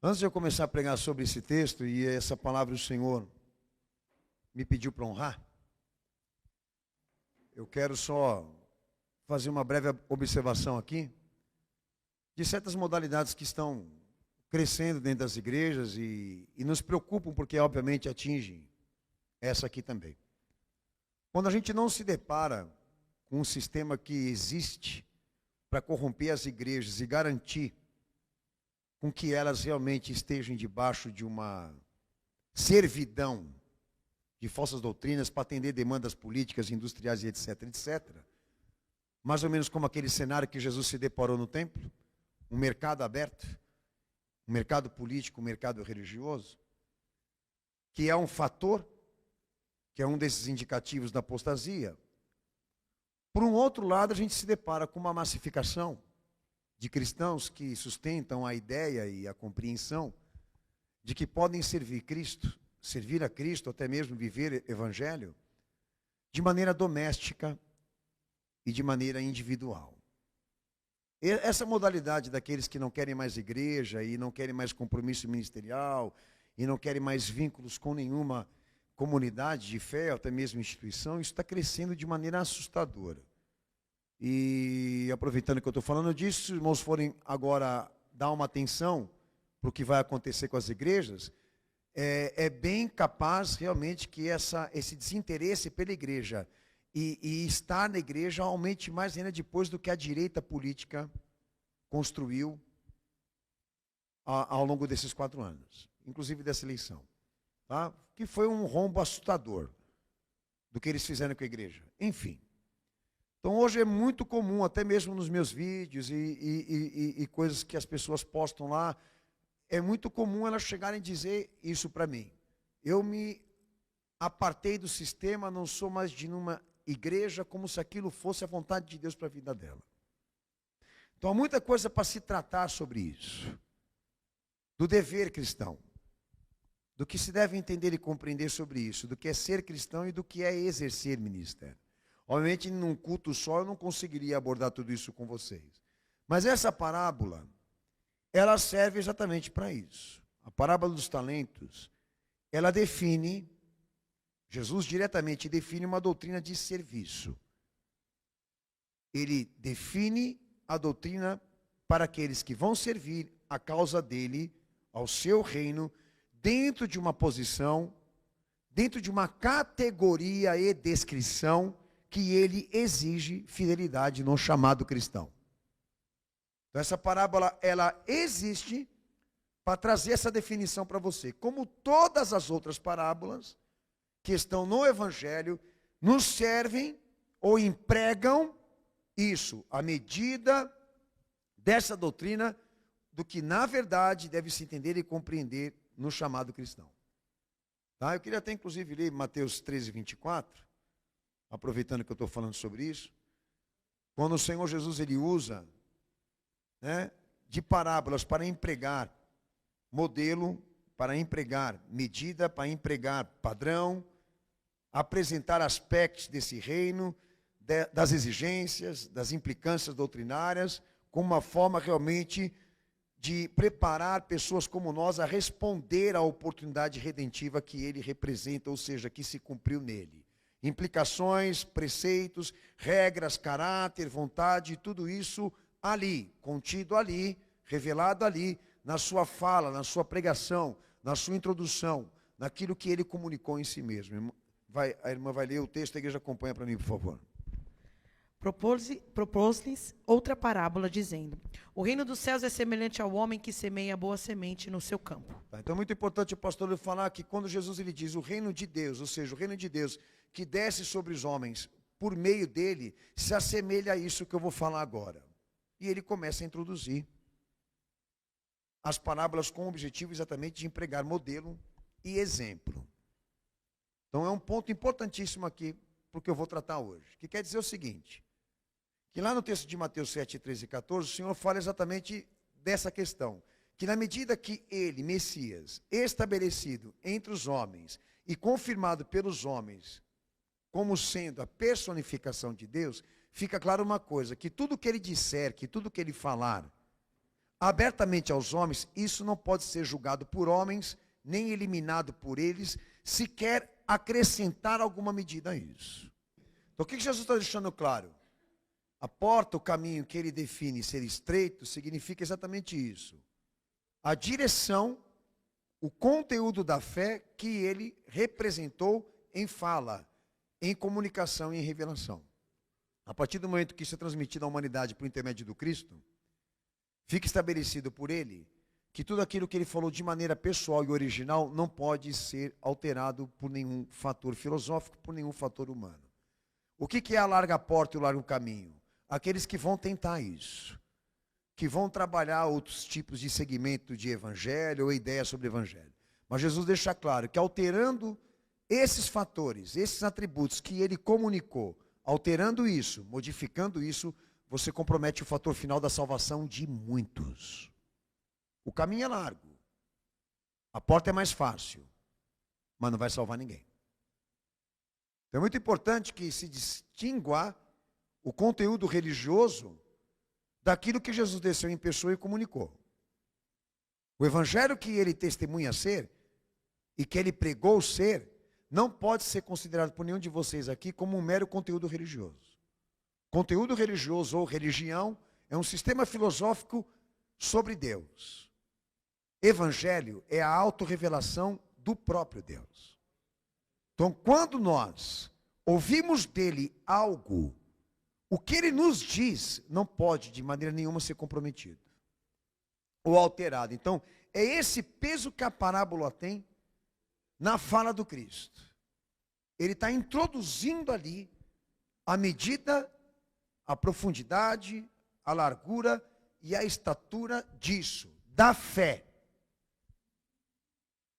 Antes de eu começar a pregar sobre esse texto, e essa palavra o Senhor me pediu para honrar, eu quero só fazer uma breve observação aqui de certas modalidades que estão crescendo dentro das igrejas e nos preocupam porque, obviamente, atingem essa aqui também. Quando a gente não se depara com um sistema que existe para corromper as igrejas e garantir com que elas realmente estejam debaixo de uma servidão de falsas doutrinas para atender demandas políticas, industriais e etc, etc. Mais ou menos como aquele cenário que Jesus se deparou no templo, um mercado aberto, um mercado político, um mercado religioso, que é um fator, que é um desses indicativos da apostasia. Por um outro lado, a gente se depara com uma massificação de cristãos que sustentam a ideia e a compreensão de que podem servir a Cristo, até mesmo viver evangelho, de maneira doméstica e de maneira individual. Essa modalidade daqueles que não querem mais igreja e não querem mais compromisso ministerial e não querem mais vínculos com nenhuma comunidade de fé, até mesmo instituição, isso está crescendo de maneira assustadora. E aproveitando que eu estou falando disso, se os irmãos forem agora dar uma atenção para o que vai acontecer com as igrejas, é bem capaz realmente que esse desinteresse pela igreja e estar na igreja aumente mais ainda depois do que a direita política construiu ao longo desses 4 anos, inclusive dessa eleição, tá? Que foi um rombo assustador do que eles fizeram com a igreja. Enfim. Então hoje é muito comum, até mesmo nos meus vídeos e coisas que as pessoas postam lá, é muito comum elas chegarem a dizer isso para mim. Eu me apartei do sistema, não sou mais de uma igreja, como se aquilo fosse a vontade de Deus para a vida dela. Então há muita coisa para se tratar sobre isso. Do dever cristão. Do que se deve entender e compreender sobre isso. Do que é ser cristão e do que é exercer ministério. Obviamente, num culto só, eu não conseguiria abordar tudo isso com vocês. Mas essa parábola, ela serve exatamente para isso. A parábola dos talentos, ela define, Jesus diretamente define uma doutrina de serviço. Ele define a doutrina para aqueles que vão servir a causa dele, ao seu reino, dentro de uma posição, dentro de uma categoria e descrição que ele exige fidelidade no chamado cristão. Então essa parábola, ela existe para trazer essa definição para você. Como todas as outras parábolas que estão no Evangelho, nos servem ou empregam isso, a medida dessa doutrina do que na verdade deve se entender e compreender no chamado cristão. Tá? Eu queria até inclusive ler Mateus 13, 24, aproveitando que eu estou falando sobre isso, quando o Senhor Jesus ele usa de parábolas para empregar modelo, para empregar medida, para empregar padrão, apresentar aspectos desse reino, das exigências, das implicâncias doutrinárias, como uma forma realmente de preparar pessoas como nós a responder à oportunidade redentiva que ele representa, ou seja, que se cumpriu nele. Implicações, preceitos, regras, caráter, vontade, tudo isso ali, contido ali, revelado ali, na sua fala, na sua pregação, na sua introdução, naquilo que ele comunicou em si mesmo. A irmã vai ler o texto, a igreja acompanha para mim, por favor. Propôs-lhes outra parábola, dizendo: o reino dos céus é semelhante ao homem que semeia boa semente no seu campo. Então é muito importante o pastor falar que quando Jesus ele diz o reino de Deus, ou seja, o reino de Deus que desce sobre os homens, por meio dele, se assemelha a isso que eu vou falar agora. E ele começa a introduzir as parábolas com o objetivo exatamente de empregar modelo e exemplo. Então é um ponto importantíssimo aqui, porque eu vou tratar hoje. Que quer dizer o seguinte, que lá no texto de Mateus 7, 13 e 14, o Senhor fala exatamente dessa questão. Que na medida que ele, Messias, estabelecido entre os homens e confirmado pelos homens, como sendo a personificação de Deus, fica claro uma coisa, que tudo que ele disser, que tudo que ele falar, abertamente aos homens, isso não pode ser julgado por homens, nem eliminado por eles, se quer acrescentar alguma medida a isso. Então o que Jesus está deixando claro? A porta, o caminho que ele define ser estreito, significa exatamente isso. A direção, o conteúdo da fé que ele representou em fala, em comunicação e em revelação. A partir do momento que isso é transmitido à humanidade por intermédio do Cristo, fica estabelecido por ele que tudo aquilo que ele falou de maneira pessoal e original não pode ser alterado por nenhum fator filosófico, por nenhum fator humano. O que é a larga porta e o largo caminho? Aqueles que vão tentar isso, que vão trabalhar outros tipos de segmento de evangelho ou ideia sobre evangelho. Mas Jesus deixa claro que alterando esses fatores, esses atributos que ele comunicou, alterando isso, modificando isso, você compromete o fator final da salvação de muitos. O caminho é largo, a porta é mais fácil, mas não vai salvar ninguém. Então é muito importante que se distingua o conteúdo religioso daquilo que Jesus desceu em pessoa e comunicou. O evangelho que ele testemunha ser e que ele pregou ser, não pode ser considerado por nenhum de vocês aqui como um mero conteúdo religioso. Conteúdo religioso ou religião é um sistema filosófico sobre Deus. Evangelho é a autorrevelação do próprio Deus. Então, quando nós ouvimos dele algo, o que ele nos diz não pode de maneira nenhuma ser comprometido ou alterado. Então, é esse peso que a parábola tem na fala do Cristo. Ele está introduzindo ali a medida, a profundidade, a largura e a estatura disso, da fé.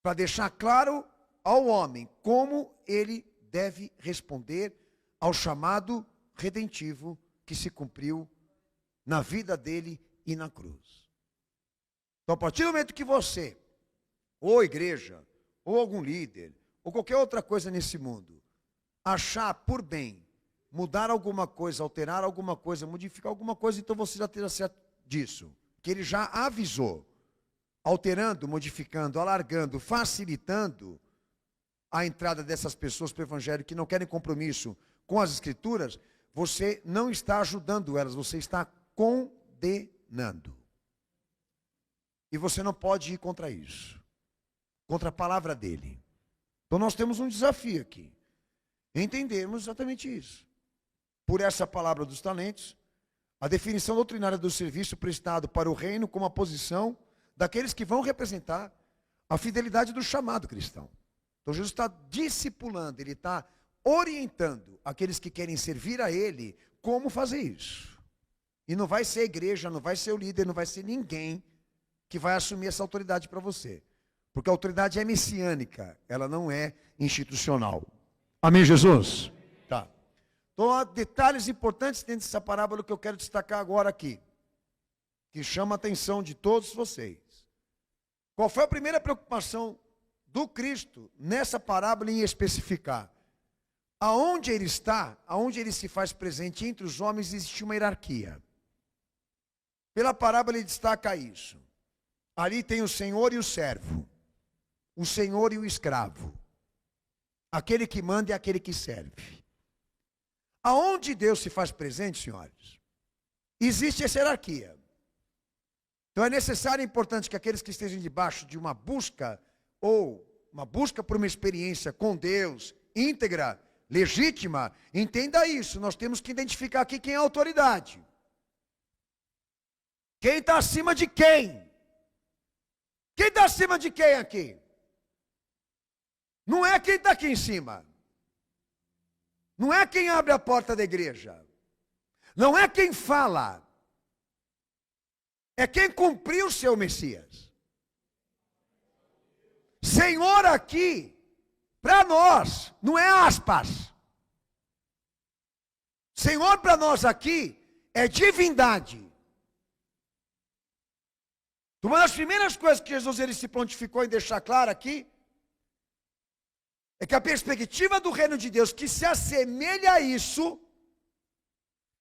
Para deixar claro ao homem como ele deve responder ao chamado redentivo que se cumpriu na vida dele e na cruz. Então, a partir do momento que você, ou igreja, ou algum líder, ou qualquer outra coisa nesse mundo, achar por bem mudar alguma coisa, alterar alguma coisa, modificar alguma coisa, então você já terá certo disso, que ele já avisou, alterando, modificando, alargando, facilitando a entrada dessas pessoas para o evangelho que não querem compromisso com as escrituras. Você não está ajudando elas, você está condenando. E você não pode ir contra isso, contra a palavra dele. Então nós temos um desafio aqui, entendermos exatamente isso. Por essa palavra dos talentos, a definição doutrinária do serviço prestado para o reino como a posição daqueles que vão representar a fidelidade do chamado cristão. Então Jesus está discipulando, ele está orientando aqueles que querem servir a ele como fazer isso. E não vai ser a igreja, não vai ser o líder, não vai ser ninguém que vai assumir essa autoridade para você. Porque a autoridade é messiânica, ela não é institucional. Amém, Jesus? Tá. Então há detalhes importantes dentro dessa parábola que eu quero destacar agora aqui, que chama a atenção de todos vocês. Qual foi a primeira preocupação do Cristo nessa parábola em especificar? Aonde ele está, aonde ele se faz presente entre os homens, existe uma hierarquia. Pela parábola ele destaca isso. Ali tem o senhor e o servo, o senhor e o escravo, aquele que manda e aquele que serve. Aonde Deus se faz presente, senhores, existe essa hierarquia. Então é necessário e importante que aqueles que estejam debaixo de uma busca, ou uma busca por uma experiência com Deus, íntegra, legítima, entenda isso. Nós temos que identificar aqui quem é a autoridade. Quem está acima de quem? Quem está acima de quem aqui? Não é quem está aqui em cima. Não é quem abre a porta da igreja. Não é quem fala. É quem cumpriu o seu Messias. Senhor aqui, para nós, não é aspas. Senhor para nós aqui é divindade. Uma das primeiras coisas que Jesus ele se prontificou em deixar claro aqui, é que a perspectiva do reino de Deus que se assemelha a isso,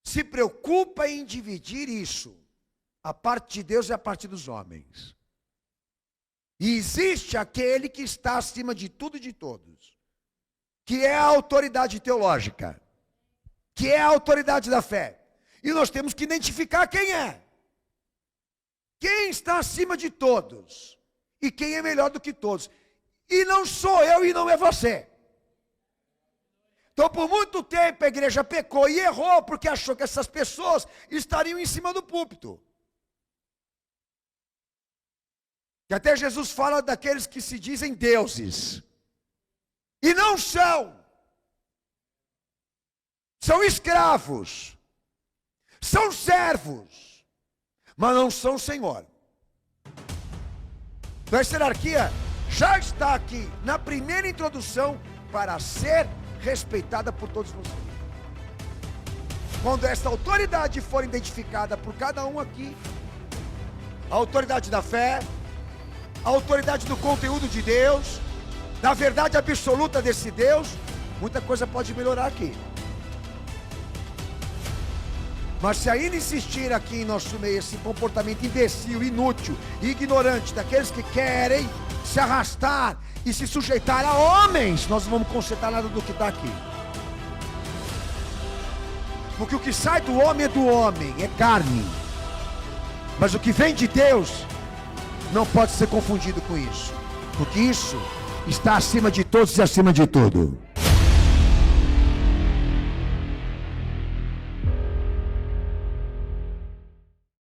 se preocupa em dividir isso. a parte de Deus e a parte dos homens. E existe aquele que está acima de tudo e de todos, que é a autoridade teológica, que é a autoridade da fé. E nós temos que identificar quem é. Quem está acima de todos e quem é melhor do que todos. E não sou eu e não é você. Então, por muito tempo a igreja pecou e errou porque achou que essas pessoas estariam em cima do púlpito. Que até Jesus fala daqueles que se dizem deuses. E não são. São escravos. São servos. Mas não são senhor. Então essa hierarquia já está aqui na primeira introdução para ser respeitada por todos vocês. Quando essa autoridade for identificada por cada um aqui, a autoridade da fé, a autoridade do conteúdo de Deus, da verdade absoluta desse Deus, muita coisa pode melhorar aqui. Mas se ainda insistir aqui em nosso meio esse comportamento imbecil, inútil e ignorante daqueles que querem se arrastar e se sujeitar a homens, nós não vamos consertar nada do que está aqui. Porque o que sai do homem é do homem, é carne. Mas o que vem de Deus não pode ser confundido com isso. Porque isso está acima de todos e acima de tudo.